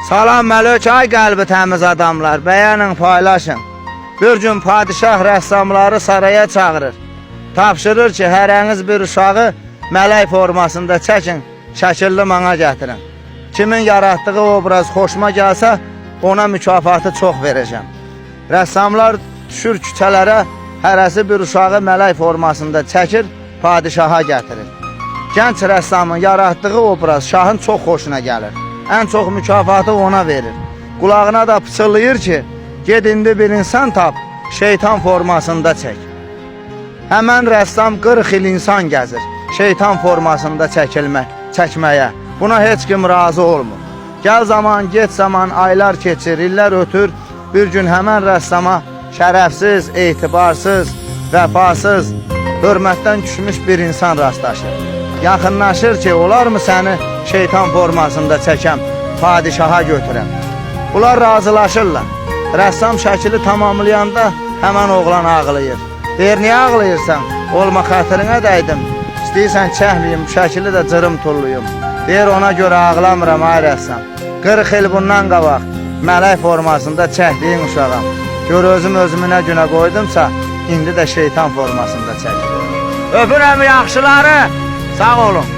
Salam məlök, ay qəlbi təmiz adamlar, bəyənin, paylaşın. Bir gün padişah rəssamları saraya çağırır. Tapşırır ki, hərəniz bir uşağı mələk formasında çəkin, şəkilli mana gətirin. Kimin yaratdığı obraz xoşuma gəlsə, ona mükafatı çox verəcəm. Rəssamlar düşür küçələrə, hərəsi bir uşağı mələk formasında çəkir, padişaha gətirir. Gənc rəssamın yaratdığı obraz şahın çox xoşuna gəlir. Ən çox mükafatı ona verir. Qulağına da pıçılıyır ki, ged indi bir insan tap, şeytan formasında çək. Həmən rəssam 40 il insan gəzir, şeytan formasında çəkməyə. Buna heç kim razı olmur. Gəl zaman, get zaman, aylar keçir, illər ötür. Bir gün həmən rəssama şərəfsiz, etibarsız, vəfasız, hörmətdən düşmüş bir insan rastlaşır. Yaxınlaşır ki, olarmı səni şeytan formasında çəkəm, padişaha götürəm. Bunlar razılaşırlar. Rəssam şəkili tamamlayanda həmən oğlan ağlayır. Deyir, niyə ağlayırsan? Olma xətrinə dəydim. İstəyirsən çəkməyim, şəkili də cırım tulluyum. Deyir, ona görə ağlamıram, ay rəssam. 40 il bundan qabaq mələk formasında çəkdiyin uşağam. Gör özümü nə günə qoydumsa, indi də şeytan formasında çəkilir. Öpürəm yaxşıları, sağ olun.